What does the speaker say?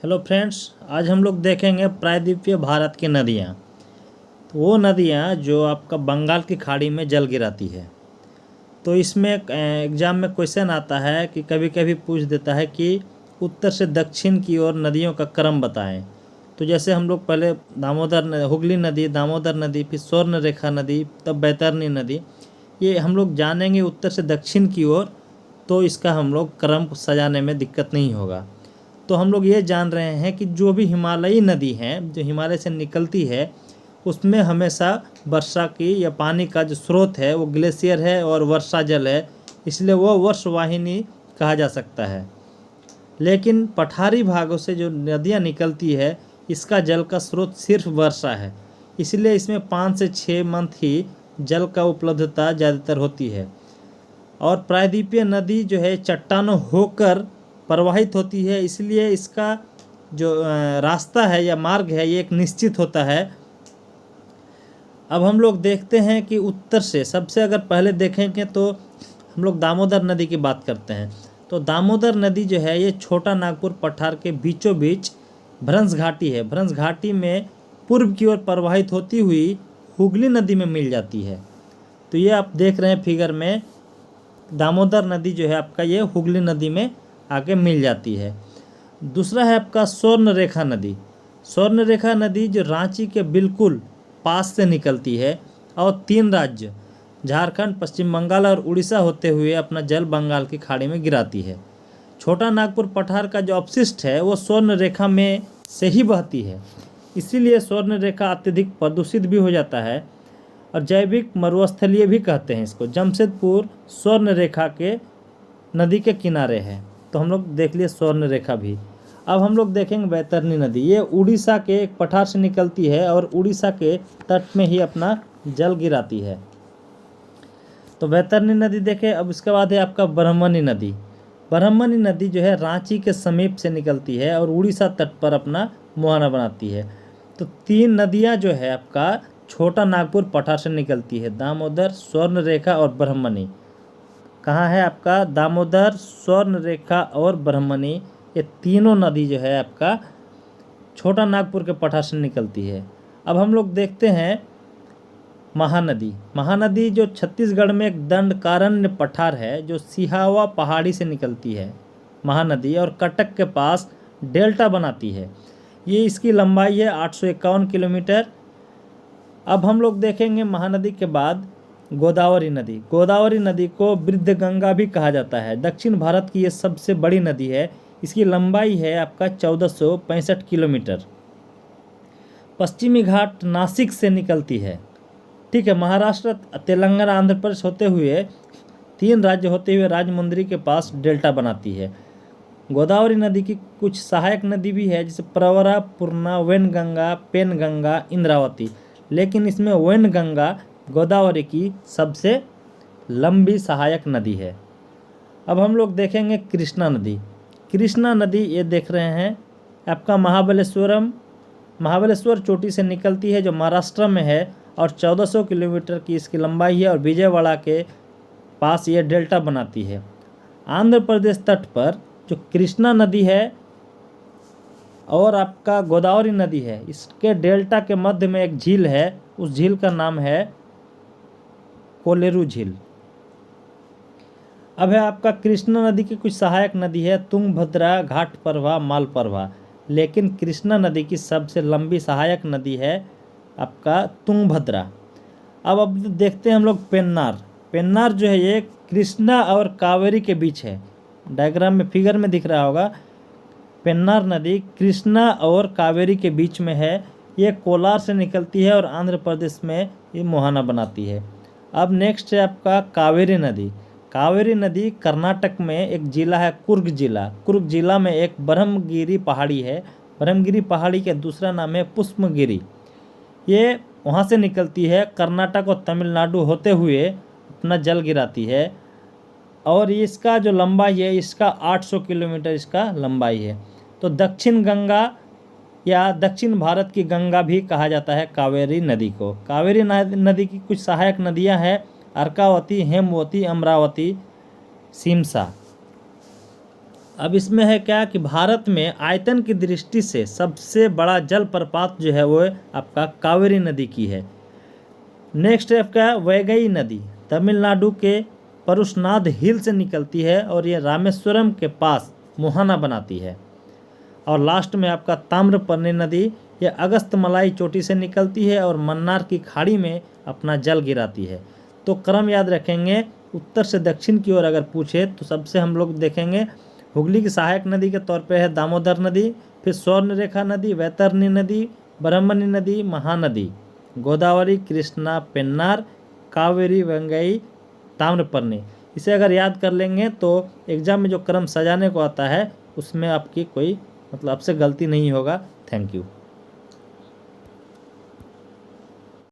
Hello friends, आज हम लोग देखेंगे प्रायद्वीपीय भारत की नदियाँ। तो वो नदियाँ जो आपका बंगाल की खाड़ी में जल गिराती है। तो इसमें एग्ज़ाम में क्वेश्चन आता है कि कभी कभी पूछ देता है कि उत्तर से दक्षिण की ओर नदियों का क्रम बताएं। तो जैसे हम लोग पहले हुगली नदी, दामोदर नदी, फिर स्वर्णरेखा नदी, तब बैतरणी नदी, ये हम लोग जानेंगे उत्तर से दक्षिण की ओर। तो इसका हम लोग क्रम सजाने में दिक्कत नहीं होगा। तो हम लोग ये जान रहे हैं कि जो भी हिमालयी नदी हैं, जो हिमालय से निकलती है, उसमें हमेशा वर्षा की या पानी का जो स्रोत है वो ग्लेशियर है और वर्षा जल है, इसलिए वो वर्षवाहिनी कहा जा सकता है। लेकिन पठारी भागों से जो नदियाँ निकलती है, इसका जल का स्रोत सिर्फ वर्षा है, इसलिए इसमें 5 से 6 मंथ ही जल का उपलब्धता ज़्यादातर होती है। और प्रायद्वीपीय नदी जो है चट्टानों होकर प्रवाहित होती है, इसलिए इसका जो रास्ता है या मार्ग है ये एक निश्चित होता है। अब हम लोग देखते हैं कि उत्तर से सबसे अगर पहले देखेंगे तो हम लोग दामोदर नदी की बात करते हैं। तो दामोदर नदी जो है ये छोटा नागपुर पठार के बीचों बीच भ्रंश घाटी है। भ्रंश घाटी में पूर्व की ओर प्रवाहित होती हुई हुगली नदी में मिल जाती है। तो ये आप देख रहे हैं फिगर में, दामोदर नदी जो है आपका ये हुगली नदी में आके मिल जाती है। दूसरा है आपका स्वर्णरेखा नदी। स्वर्णरेखा नदी जो रांची के बिल्कुल पास से निकलती है और 3 राज्य झारखंड, पश्चिम बंगाल और उड़ीसा होते हुए अपना जल बंगाल की खाड़ी में गिराती है। छोटा नागपुर पठार का जो अपशिष्ट है वो स्वर्णरेखा में से ही बहती है, इसीलिए स्वर्णरेखा अत्यधिक प्रदूषित भी हो जाता है और जैविक मरुस्थलीय भी कहते हैं इसको। जमशेदपुर स्वर्णरेखा के नदी के किनारे है, तो हम लोग देख लिए स्वर्णरेखा भी। अब हम लोग देखेंगे बैतरणी नदी। ये उड़ीसा के एक पठार से निकलती है और उड़ीसा के तट में ही अपना जल गिराती है। तो बैतरणी नदी देखें। अब इसके बाद है आपका ब्रह्मणी नदी। ब्रह्मणी नदी जो है रांची के समीप से निकलती है और उड़ीसा तट पर अपना मुहाना बनाती है। तो 3 नदियाँ जो है आपका छोटा नागपुर पठार से निकलती है, दामोदर, स्वर्णरेखा और ब्रह्मणी। कहाँ है आपका दामोदर, स्वर्णरेखा और ब्रह्मणी, ये तीनों नदी जो है आपका छोटा नागपुर के पठार से निकलती है। अब हम लोग देखते हैं महानदी। महानदी जो छत्तीसगढ़ में एक दंडकारण्य पठार है जो सिहावा पहाड़ी से निकलती है महानदी, और कटक के पास डेल्टा बनाती है। ये इसकी लंबाई है 851 किलोमीटर। अब हम लोग देखेंगे महानदी के बाद गोदावरी नदी। गोदावरी नदी को वृद्ध गंगा भी कहा जाता है। दक्षिण भारत की ये सबसे बड़ी नदी है। इसकी लंबाई है आपका 1465 किलोमीटर। पश्चिमी घाट नासिक से निकलती है, ठीक है। महाराष्ट्र, तेलंगाना, आंध्र प्रदेश होते हुए 3 राज्य होते हुए राजमुंद्री के पास डेल्टा बनाती है। गोदावरी नदी की कुछ सहायक नदी भी है, जैसे प्रवरा, पूर्णा, वैनगंगा, पेनगंगा, इंद्रावती, लेकिन इसमें वैनगंगा गोदावरी की सबसे लंबी सहायक नदी है। अब हम लोग देखेंगे कृष्णा नदी। कृष्णा नदी ये देख रहे हैं आपका महाबलेश्वर चोटी से निकलती है जो महाराष्ट्र में है और 1400 किलोमीटर की इसकी लंबाई है और विजयवाड़ा के पास ये डेल्टा बनाती है। आंध्र प्रदेश तट पर जो कृष्णा नदी है और आपका गोदावरी नदी है, इसके डेल्टा के मध्य में एक झील है, उस झील का नाम है कोलेरू झील। अब है आपका कृष्णा नदी की कुछ सहायक नदी है, तुंगभद्रा, घाटप्रभा, मालप्रभा, लेकिन कृष्णा नदी की सबसे लंबी सहायक नदी है आपका तुंगभद्रा। अब देखते हैं हम लोग पेन्नार। पेन्नार जो है ये कृष्णा और कावेरी के बीच है। डायग्राम में, फिगर में दिख रहा होगा, पेन्नार नदी कृष्णा और कावेरी के बीच में है। ये कोलार से निकलती है और आंध्र प्रदेश में ये मुहाना बनाती है। अब नेक्स्ट है आपका कावेरी नदी। कावेरी नदी कर्नाटक में एक जिला है कुर्ग जिला। कुर्ग जिला में एक ब्रह्मगिरी पहाड़ी है। ब्रह्मगिरी पहाड़ी का दूसरा नाम है पुष्पगिरी। ये वहाँ से निकलती है, कर्नाटक और तमिलनाडु होते हुए अपना जल गिराती है और इसका जो लंबाई है इसका 800 किलोमीटर इसका लंबाई है। तो दक्षिण गंगा या दक्षिण भारत की गंगा भी कहा जाता है कावेरी नदी को। कावेरी नदी की कुछ सहायक नदियां हैं, अर्कावती, हेमवती, अमरावती, सिमसा। अब इसमें है क्या कि भारत में आयतन की दृष्टि से सबसे बड़ा जलप्रपात जो है वो आपका कावेरी नदी की है। नेक्स्ट है आपका वैगई नदी, तमिलनाडु के परुशनाथ हिल से निकलती है और ये रामेश्वरम के पास मोहाना बनाती है। और लास्ट में आपका ताम्रपर्णी नदी, ये अगस्तमलाई चोटी से निकलती है और मन्नार की खाड़ी में अपना जल गिराती है। तो क्रम याद रखेंगे, उत्तर से दक्षिण की ओर अगर पूछे तो सबसे हम लोग देखेंगे हुगली की सहायक नदी के तौर पे है दामोदर नदी, फिर स्वर्णरेखा नदी, वैतरणी नदी, ब्रह्मणी नदी, महानदी, गोदावरी, कृष्णा, पेन्नार, कावेरी, वेंगई, ताम्रपर्णी। इसे अगर याद कर लेंगे तो एग्जाम में जो क्रम सजाने को आता है उसमें आपकी कोई मतलब आपसे गलती नहीं होगा। Thank you.